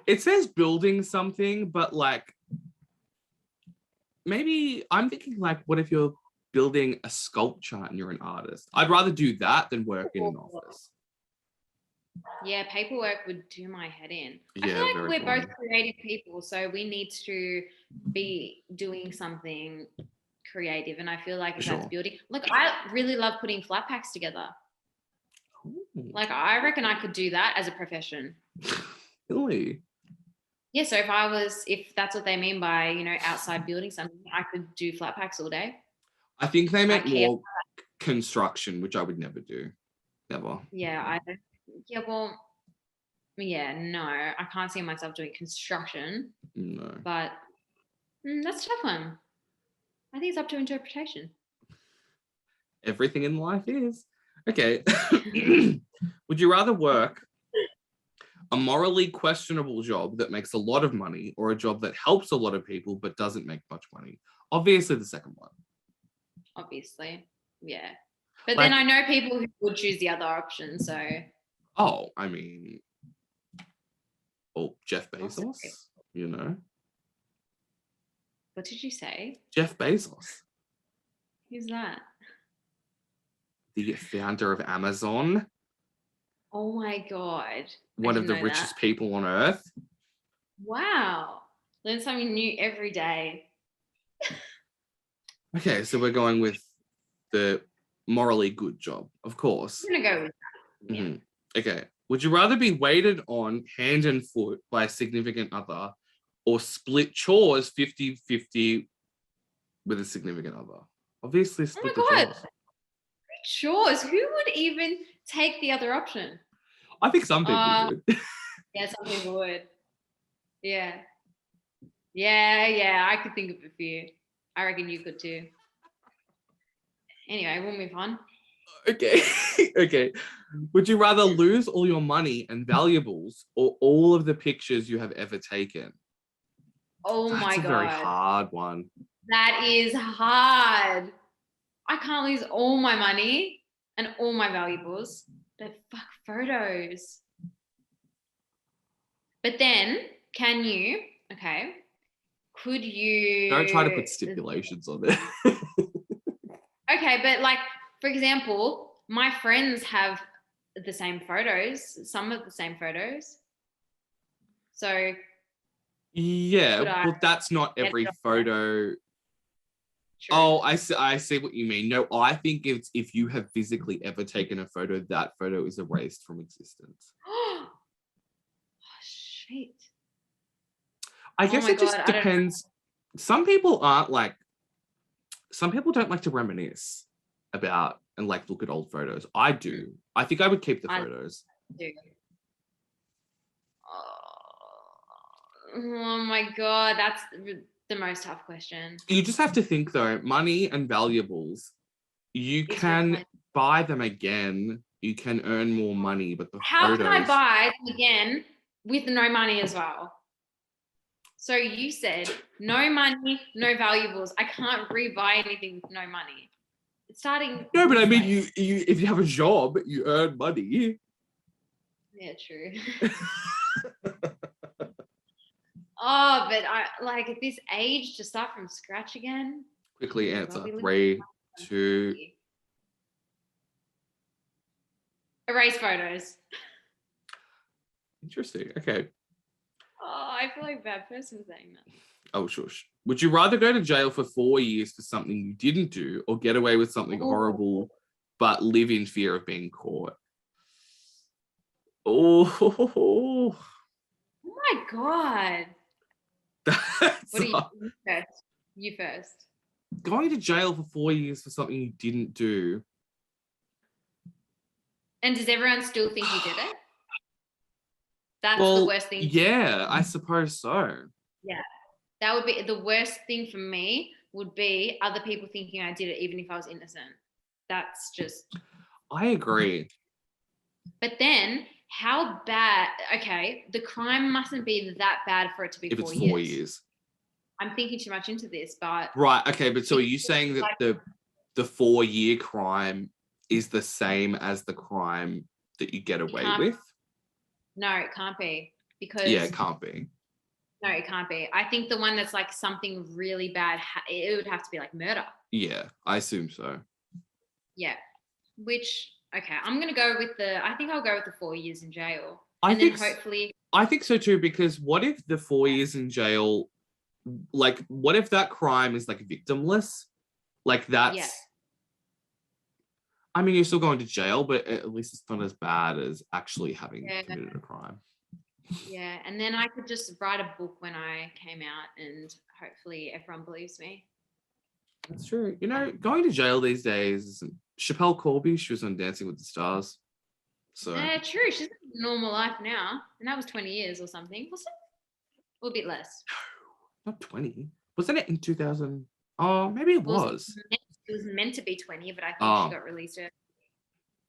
it says building something, but like, maybe I'm thinking like, what if you're building a sculpture and you're an artist? I'd rather do that than work in an office. Yeah, paperwork would do my head in. Yeah, I feel like we're boring. both creative people, so we need to be doing something creative. And I feel like if that's building, look, I really love putting flat packs together. Ooh. Like, I reckon I could do that as a profession. Really? Yeah, so if that's what they mean by, outside building something, I could do flat packs all day. I think they meant more construction, which I would never do. Never. Yeah, no, I can't see myself doing construction. No. But that's a tough one. I think it's up to interpretation. Everything in life is. Okay. Would you rather work a morally questionable job that makes a lot of money or a job that helps a lot of people but doesn't make much money? Obviously the second one. Obviously. Yeah. But then I know people who would choose the other option, so. Oh, I mean, Jeff Bezos, What did you say? Jeff Bezos. Who's that? The founder of Amazon. Oh my God. One of the richest people on earth. Wow. Learn something new every day. Okay, so we're going with the morally good job, of course. I'm going to go with that. Yeah. Okay. Would you rather be waited on hand and foot by a significant other or split chores 50-50 with a significant other? Obviously, split the chores. Chores? Who would even take the other option? I think some people would. Yeah, some people would. Yeah. Yeah, I could think of a few. I reckon you could too. Anyway, we'll move on. Okay. Okay. Would you rather lose all your money and valuables or all of the pictures you have ever taken? Oh my God. That's a very hard one. That is hard. I can't lose all my money and all my valuables. But fuck photos. But then, could you... Don't try to put stipulations on it. Okay, but like, for example, my friends have the same photos, some of the same photos. So... Yeah, but that's not every photo. True. Oh, I see what you mean. No, I think it's if you have physically ever taken a photo, that photo is erased from existence. Oh, shit. I guess it just depends. Some people don't like to reminisce about and like look at old photos. I do. I think I would keep the photos. I do. Oh my God, that's the most tough question. You just have to think though, money and valuables, you can buy them again. You can earn more money, but the How photos... can I buy them again with no money as well? So you said no money, no valuables. I can't re-buy anything with no money. It's starting. No, but I mean, like, you if you have a job, you earn money. Yeah, true. Oh, but I like at this age to start from scratch again. Quickly I'll answer. be living 3, 2. Erase photos. Interesting. Okay. Oh, I feel like a bad person saying that. Oh, shush. Would you rather go to jail for 4 years for something you didn't do, or get away with something horrible but live in fear of being caught? Oh, Oh my god. that's What are you first? You first. going to jail for 4 years for something you didn't do. And does everyone still think you did it? That's Well, the worst thing. Yeah, I suppose so. Yeah. That would be the worst thing for me, would be other people thinking I did it even if I was innocent. That's just. I agree. But then how bad, okay, the crime mustn't be that bad for it to be If 4 it's years. 4 years. I'm thinking too much into this, but. Right, okay, but so are you it's saying that like, the 4-year crime is the same as the crime that you get away with? No, it can't be, because. Yeah, it can't be. No, it can't be. I think the one that's like something really bad, it would have to be like murder. Yeah, I assume so. Yeah. Which, okay, I'm going to go with I think I'll go with the 4 years in jail. I And then hopefully. I think so too, because what if the 4 years in jail, like, what if that crime is like victimless? Like, that's. Yeah. I mean, you're still going to jail, but at least it's not as bad as actually having committed a crime. Yeah, and then I could just write a book when I came out, and hopefully everyone believes me. That's true. You know, going to jail these days, Chappelle Corby, she was on Dancing with the Stars. So. True. She's living a normal life now, and that was 20 years or something, was it? Or a bit less. No, not 20. Wasn't it in 2000? Oh, maybe it was. It was meant to be 20, but I think she got released early.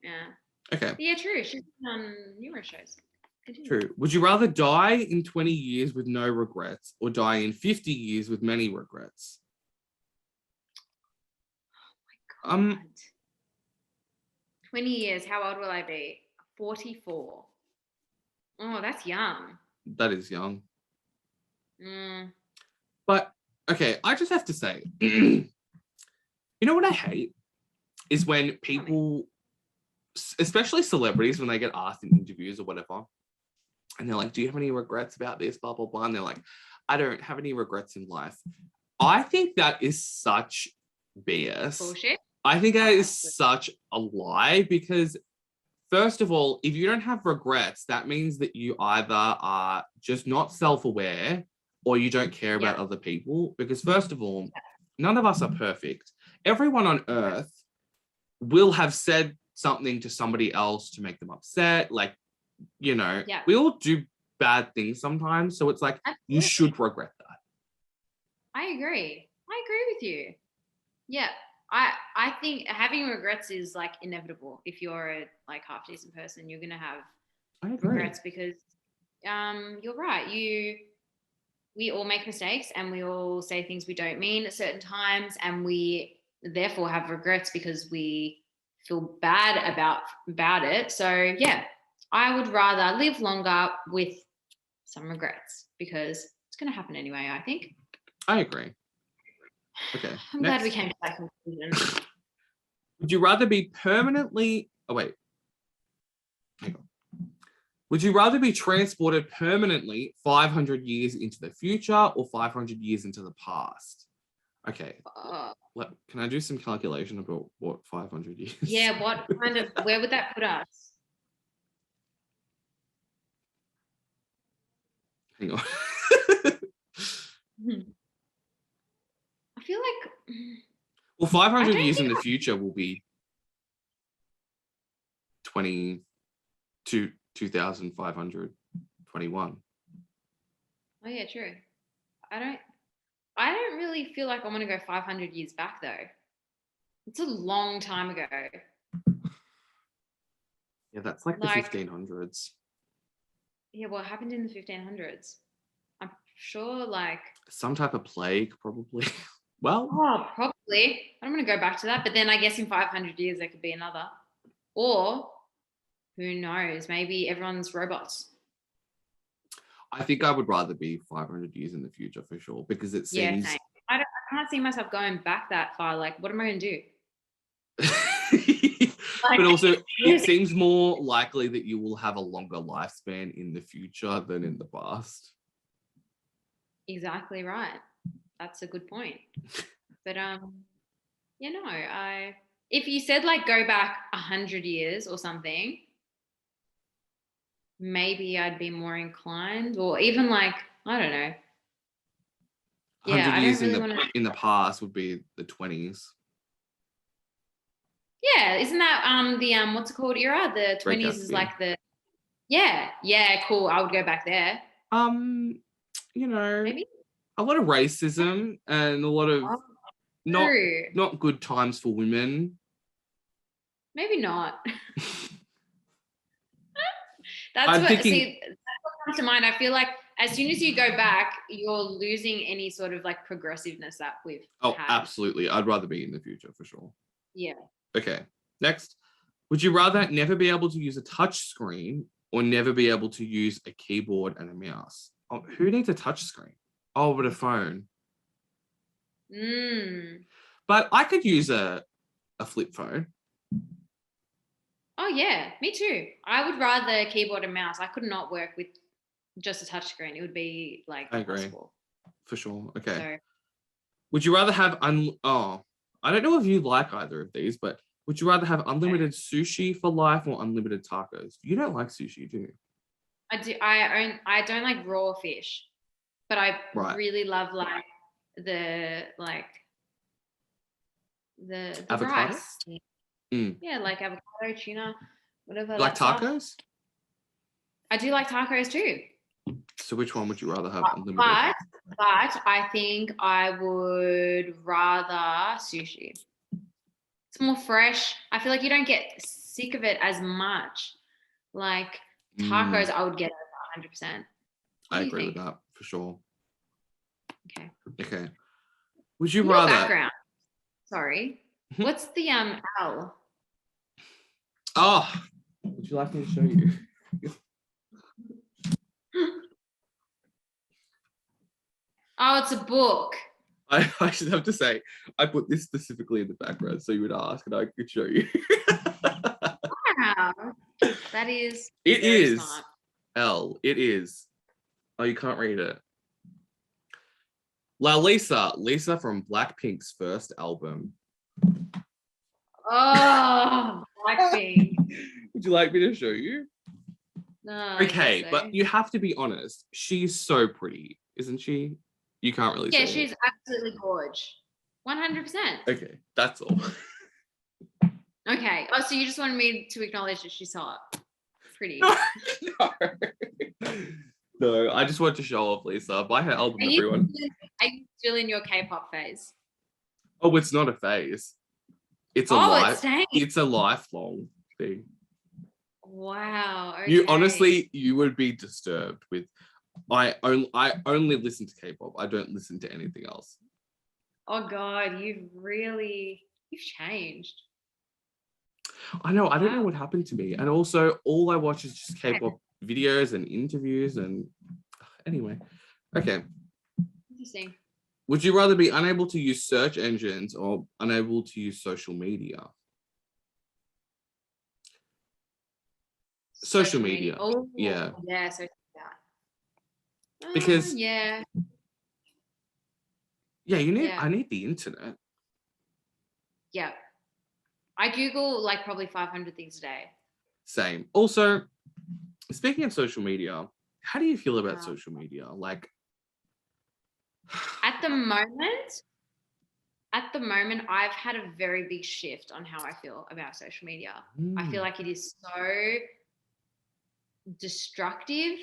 Yeah. Okay. But yeah, true. She's been on numerous shows. Continue. True. Would you rather die in 20 years with no regrets, or die in 50 years with many regrets? Oh my God. 20 years. How old will I be? 44. Oh, that's young. That is young. Mm. But, okay, I just have to say, you know what I hate? Is when people, especially celebrities, when they get asked in interviews or whatever, and they're like, do you have any regrets about this, blah, blah, blah. And they're like, I don't have any regrets in life. I think that is such BS. Bullshit. I think that is such a lie, because first of all, if you don't have regrets, that means that you either are just not self-aware or you don't care about other people. Because first of all, none of us are perfect. Everyone on earth will have said something to somebody else to make them upset. Like, you know, we all do bad things sometimes. So it's like, you should regret that. I agree with you. Yeah. I think having regrets is like inevitable. If you're a like half decent person, you're gonna have regrets, because you're right. We all make mistakes, and we all say things we don't mean at certain times, and we therefore have regrets because we feel bad about it. So yeah, I would rather live longer with some regrets, because it's gonna happen anyway, I think. I agree. Okay. I'm glad we came to that conclusion. Would you rather be permanently... Oh, wait. Hang on. Would you rather be transported permanently 500 years into the future or 500 years into the past? Okay. Can I do some calculation about what 500 years? Yeah, where would that put us? Hang on. I feel like... Well, 500 years in the future will be 2,521. Oh yeah, true. I don't really feel like I want to go 500 years back though. It's a long time ago. Yeah, that's like the 1500s. Yeah, what happened in the 1500s? I'm Sure, like, Some type of plague, probably. Well, oh, probably. I'm going to go back to that. But then I guess in 500 years, there could be another. Or who knows? Maybe everyone's robots. I think I would rather be 500 years in the future for sure, because it Yeah, seems same. I can't see myself going back that far. Like, what am I going to do? but also it seems more likely that you will have a longer lifespan in the future than in the past. Exactly right. That's a good point. But if you said like go back 100 years or something, maybe I'd be more inclined, or even like, I don't know. 100 Yeah, I years don't really want to. in the past would be the 20s. Yeah, isn't that the what's it called era? The Great 20s is Gatsby. like the cool. I would go back there. You know, Maybe. a lot of racism and a lot of Oh, not true. not good times for women. Maybe not. I'm thinking, that's what comes to mind. I feel like as soon as you go back, you're losing any sort of like progressiveness that we've oh, had. absolutely. I'd rather be in the future for sure. Yeah. Okay, next. Would you rather never be able to use a touch screen or never be able to use a keyboard and a mouse? Oh, who needs a touch screen? Oh, but a phone. But I could use a flip phone. Oh yeah, me too. I would rather keyboard and mouse. I could not work with just a touchscreen. It would be like I agree. impossible. For sure. Okay. So, would you rather have I don't know if you like either of these, but would you rather have unlimited sushi for life or unlimited tacos? You don't like sushi, do you? I do. I don't like raw fish, but I really love like the avocado? rice. Yeah, like avocado, tuna, whatever. Like tacos? Stuff. I do like tacos too. So which one would you rather have unlimited? But I think I would rather sushi. It's more fresh. I feel like you don't get sick of it as much. Like tacos, I would get over 100%. I agree with that for sure. Okay. Would you rather? Background. Sorry. What's the L? Oh, would you like me to show you? Oh, it's a book. I should have to say, I put this specifically in the background so you would ask and I could show you. Wow. That is. It is smart. L. It is. Oh, you can't read it. Lisa from Blackpink's first album. Oh, Blackpink. Would you like me to show you? No. Okay, but you have to be honest. She's so pretty, isn't she? You can't really say she's absolutely gorgeous. 100%. Okay, that's all. Okay. Oh, so you just wanted me to acknowledge that she's hot. Pretty. No, I just want to show off Lisa. Buy her album, everyone. Are you still in your K-pop phase? Oh, it's not a phase. It's a lifelong thing. Wow. Okay. You would be disturbed with. I only listen to K-pop. I don't listen to anything else. Oh God, you've changed. I know. I don't know what happened to me, and also all I watch is just K-pop videos and interviews. And anyway, okay. Interesting. Would you rather be unable to use search engines or unable to use social media? Social media. Oh, yeah. Yeah, social media. Because yeah, I need the internet. Yeah. I Google like probably 500 things a day. Same. Also, speaking of social media, how do you feel about social media? Like at the moment, I've had a very big shift on how I feel about social media. I feel like it is so destructive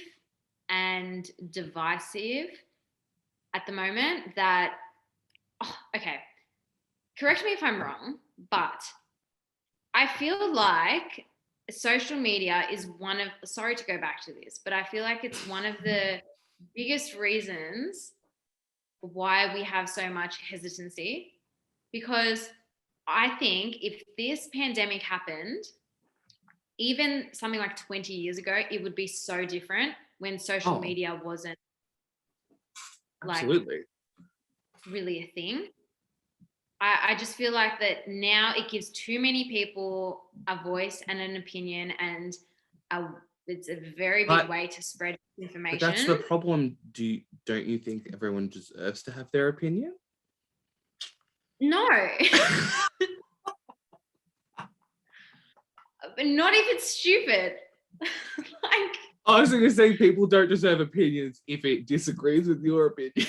and divisive at the moment that, okay, correct me if I'm wrong, but I feel like social media is sorry to go back to this, but I feel like it's one of the biggest reasons why we have so much hesitancy, because I think if this pandemic happened, even something like 20 years ago, it would be so different when social Oh, media wasn't like absolutely. really a thing. I just feel like that now it gives too many people a voice and an opinion, and a, it's a very big But way to spread but that's the information. problem. Don't you think everyone deserves to have their opinion? No, but not if it's stupid. Like, I was going to say people don't deserve opinions if it disagrees with your opinion.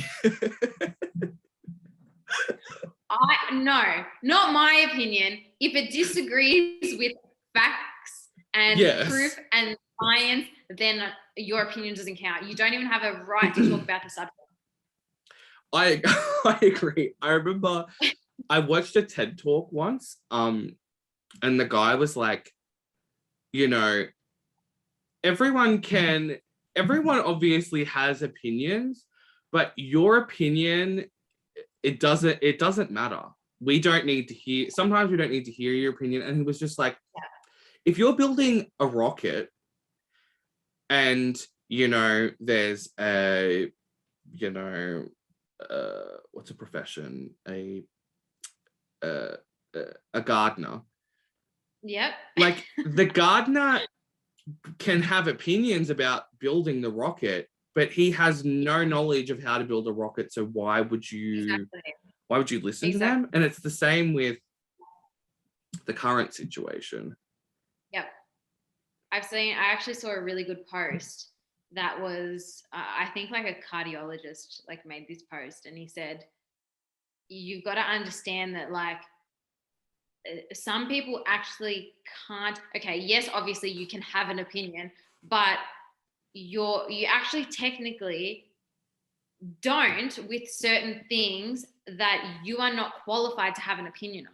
no, not my opinion. If it disagrees with facts and proof Yes. and science, then your opinion doesn't count. You don't even have a right to talk about the subject. I agree. I remember I watched a TED talk once, and the guy was like, you know, everyone obviously has opinions, but your opinion, it doesn't matter. We don't need to hear, sometimes we don't need to hear your opinion. And he was just like, if you're building a rocket and, there's a, what's a profession? Uh, a gardener. Yep. Like the gardener can have opinions about building the rocket, but he has no knowledge of how to build a rocket. So why would you listen to them? And it's the same with the current situation. Yep. I actually saw a really good post that was, I think like a cardiologist like made this post, and he said, you've got to understand that like some people actually can't, okay, yes, obviously you can have an opinion, but you actually technically don't with certain things that you are not qualified to have an opinion on.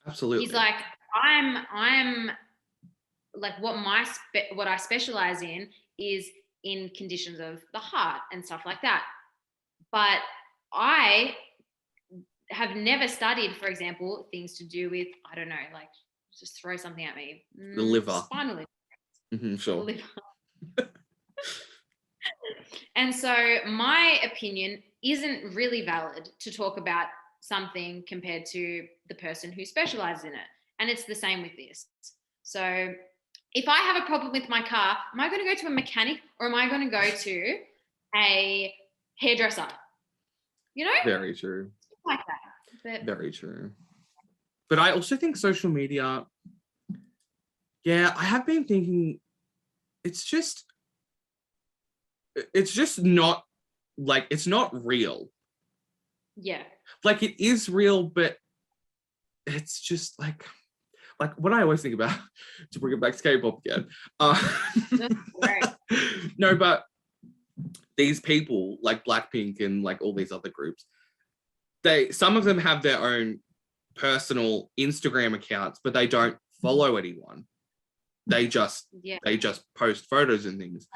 Absolutely. He's like, I'm like what I specialize in is in conditions of the heart and stuff like that. But I have never studied, for example, things to do with, I don't know, like just throw something at me. The liver. Spinal injury. Mm-hmm, sure. Liver. And so my opinion isn't really valid to talk about something compared to the person who specializes in it. And it's the same with this. So if I have a problem with my car, am I going to go to a mechanic or am I going to go to a hairdresser? You know? Very true. Like that. But very true. But I also think social media, yeah, I have been thinking it's just not like, it's not real. Yeah. Like it is real, but it's just like what I always think about, to bring it back to K-pop again. No, but these people like Blackpink and like all these other groups, some of them have their own personal Instagram accounts, but they don't follow anyone. They just post photos and things.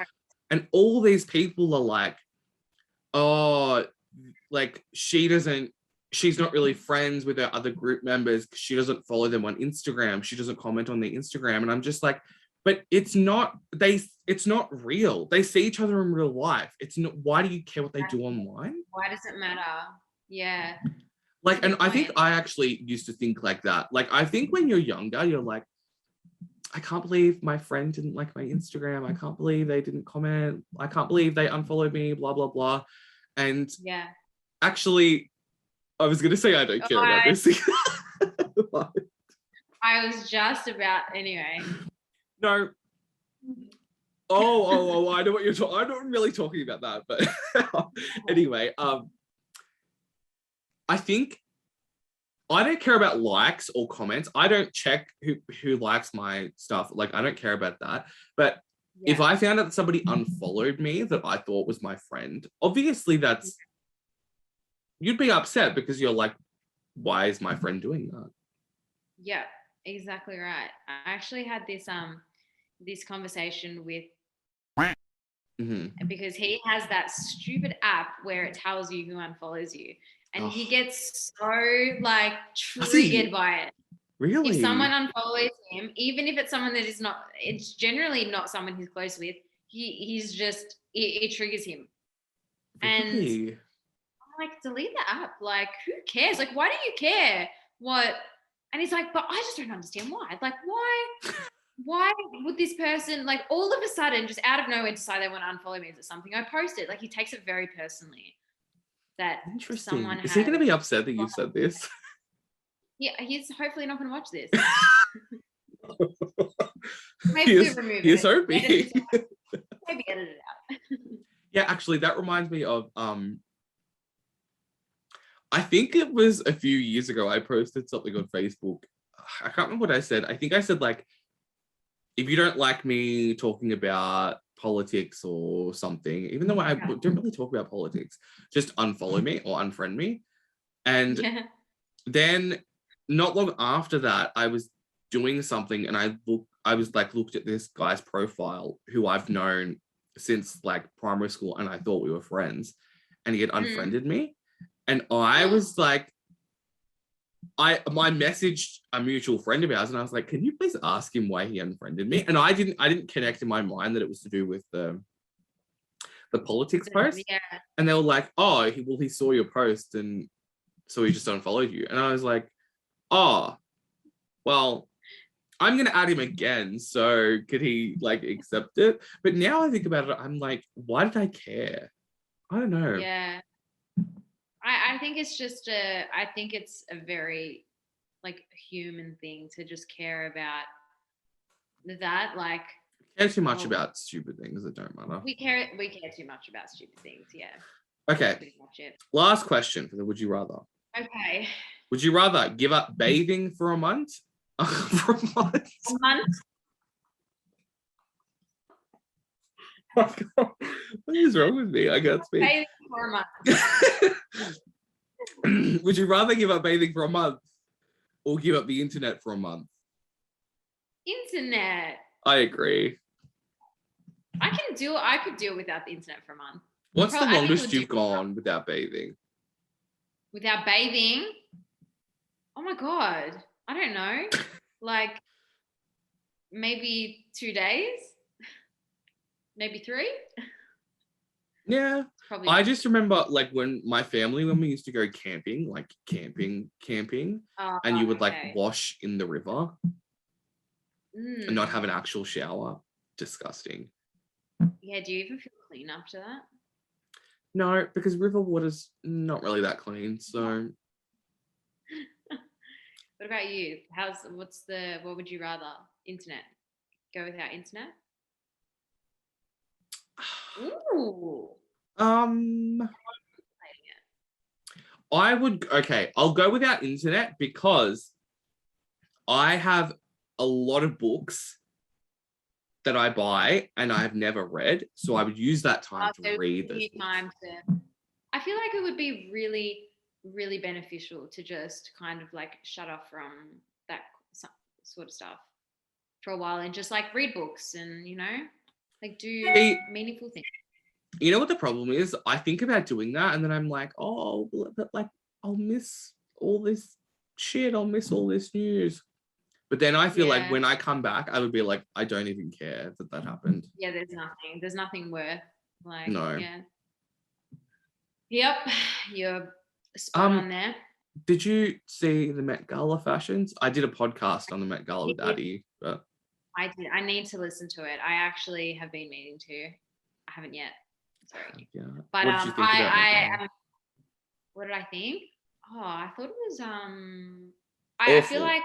And all these people are like, oh, like she's not really friends with her other group members because she doesn't follow them on Instagram. She doesn't comment on their Instagram. And I'm just like, but it's not real. They see each other in real life. It's not, why do you care what they do online? Why does it matter? Yeah. Like, and I think I actually used to think like that. Like, I think when you're younger, you're like, I can't believe my friend didn't like my Instagram. I can't believe they didn't comment. I can't believe they unfollowed me, blah, blah, blah. And actually, I was going to say I don't care about this. I was just about, anyway. No. Oh, I know what you're talking. I'm not really talking about that, but anyway, I think I don't care about likes or comments. I don't check who likes my stuff. Like, I don't care about that. But if I found out that somebody unfollowed me that I thought was my friend, obviously you'd be upset because you're like, why is my friend doing that? Yeah, exactly right. I actually had this conversation with because he has that stupid app where it tells you who unfollows you. And he gets so like triggered by it. Really? If someone unfollows him, even if it's someone that is not, it's generally not someone he's close with, he's just, it triggers him. Really? And I'm like, delete the app. Like, who cares? Like, why do you care what? And he's like, but I just don't understand why. Like, why would this person, like, all of a sudden, just out of nowhere, decide they want to unfollow me? Is it something I posted? Like, he takes it very personally. That interesting. Someone is he going to be upset that you said this? Yeah, he's hopefully not going to watch this. Maybe we remove it. He's hoping. Maybe edit it out. Yeah, actually, that reminds me of I think it was a few years ago. I posted something on Facebook. I can't remember what I said. I think I said, like, if you don't like me talking about politics or something, even though I don't really talk about politics, just unfollow me or unfriend me. And then not long after that, I was doing something and I looked at this guy's profile who I've known since like primary school, and I thought we were friends, and he had unfriended me. And I was like, I messaged a mutual friend of ours, and I was like, can you please ask him why he unfriended me? And I didn't connect in my mind that it was to do with the politics post. Yeah. And they were like, oh, he saw your post and so he just unfollowed you. And I was like, oh, well, I'm gonna add him again. So could he like accept it? But now I think about it, I'm like, why did I care? I don't know. Yeah. I think it's just I think it's a very like human thing to just care about that. Like, care too much about stupid things that don't matter. We care too much about stupid things. Yeah. Okay. Pretty much it. Last question for the would you rather. Okay. Would you rather give up bathing for a month? For a month? A month? What is wrong with me? I can't speak. Bathing for a month. Would you rather give up bathing for a month or give up the internet for a month? Internet. I agree. I could deal without the internet for a month. What's the longest you've gone without bathing? Without bathing? Oh my God. I don't know. Like maybe 2 days? Maybe 3? Yeah. Probably I just remember like when we used to go camping, like camping, and you would like wash in the river and not have an actual shower. Disgusting. Yeah, do you even feel clean after that? No, because river water's not really that clean, so. What about you? What would you rather? Internet? Go without internet? Ooh. I'll go without internet because I have a lot of books that I buy and I've never read, so I would use that time to read those books. I feel like it would be really, really beneficial to just kind of like shut off from that sort of stuff for a while and just like read books and, you know, like do meaningful things. You know what the problem is? I think about doing that and then I'm like, oh, but like I'll miss all this shit. I'll miss all this news. But then I feel like when I come back, I would be like, I don't even care that happened. Yeah, there's nothing worth like, no. Yeah. Yep, you're spot on there. Did you see the Met Gala fashions? I did a podcast on the Met Gala with Addie. But I did. I need to listen to it. I actually have been meaning to. I haven't yet. Sorry. Yeah. But what did you think about what did I think? Oh, I thought it was I feel like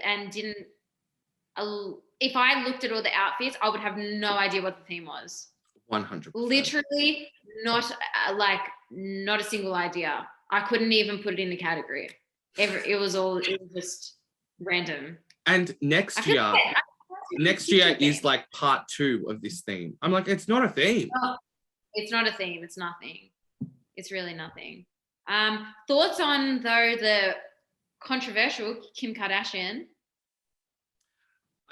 and didn't if I looked at all the outfits, I would have no idea what the theme was. 100%. Literally not not a single idea. I couldn't even put it in the category. It was just random. And next year is like part 2 of this theme. I'm like, it's not a theme. Oh, it's not a theme. It's nothing. It's really nothing. Thoughts on though the controversial Kim Kardashian?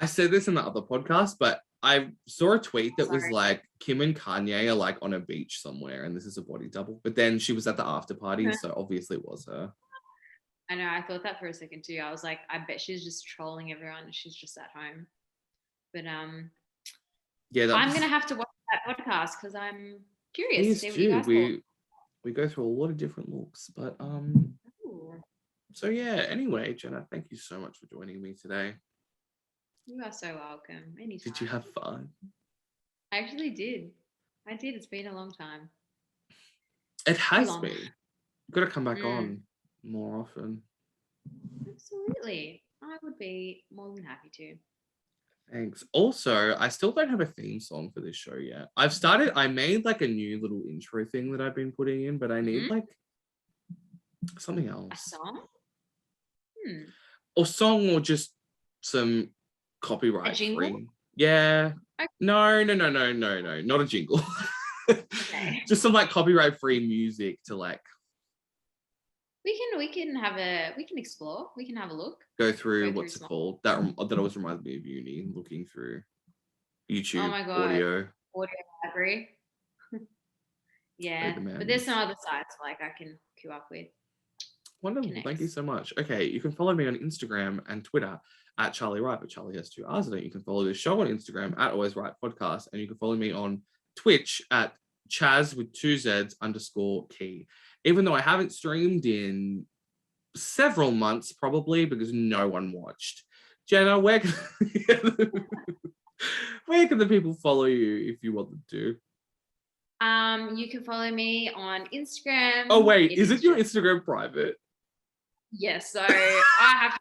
I said this in the other podcast, but I saw a tweet that was Sorry. like Kim and Kanye are like on a beach somewhere and this is a body double. But then she was at the after party, so obviously it was her. I know, I thought that for a second too. I was like, I bet she's just trolling everyone. She's just at home. But Yeah, I'm gonna have to watch that podcast because I'm curious to please see what you do. guys thought. We go through a lot of different looks, but Ooh, so yeah, anyway, Jenna, thank you so much for joining me today. you are so welcome. Anytime. Did you have fun? I actually did. I did. It's been a long time. It has long. been. You've got to come back on more often. Absolutely. I would be more than happy to. Thanks. Also, I still don't have a theme song for this show yet. I made like a new little intro thing that I've been putting in, but I need like something else. A song? Or song or just some copyright free. Yeah. Okay. No, not a jingle. Okay. Just some like copyright free music to like we can explore. We can have a look. go through what's it called? That always reminds me of uni, looking through YouTube oh my God. audio library. Yeah. But there's some other sites like I can queue up with. Wonderful. Connects. Thank you so much. Okay, you can follow me on Instagram and Twitter at Charlie Wright, but Charlie has 2 R's in it. You can follow the show on Instagram at Always Right Podcast, and you can follow me on Twitch at Chaz with 2 Z's _key. Even though I haven't streamed in several months, probably because no one watched. Jenna, where can the people follow you if you want them to? You can follow me on Instagram. Oh wait, isn't your Instagram private? Yes, so I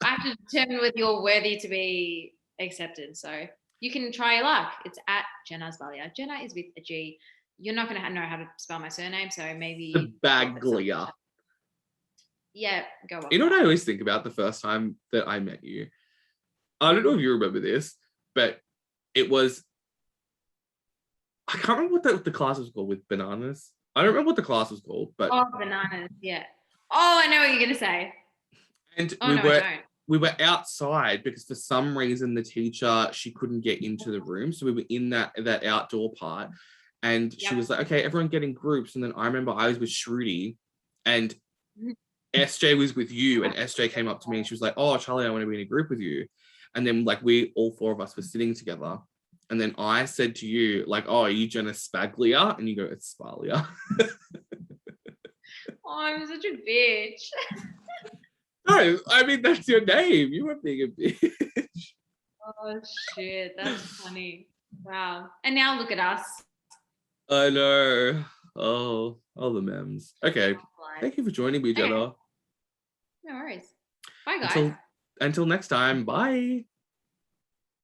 have to determine whether you're worthy to be accepted. So you can try your luck. It's at Jenna's Valia. Jenna is with a G. You're not going to know how to spell my surname, so maybe The Baglia. Yeah, go on. You know what I always think about the first time that I met you? I don't know if you remember this, but it was, I can't remember what the class was called with bananas. I don't remember what the class was called, but bananas, yeah. Oh, I know what you're gonna say. And I we were outside because for some reason the teacher, she couldn't get into the room, so we were in that outdoor part, and she was like, okay, everyone get in groups. And then I remember I was with Shruti and SJ was with you, and SJ came up to me and she was like, oh Charlie, I want to be in a group with you. And then like we all 4 of us were sitting together, and then I said to you like, oh, are you Jenna Spaglia? And you go, it's Spalia. Oh, I'm such a bitch. No, I mean, that's your name. You were being a bitch. Oh shit, that's funny. Wow. And now look at us. I know. Oh, all the memes. Okay. Thank you for joining me, Jenna. No worries. Bye, guys. Until next time. Bye.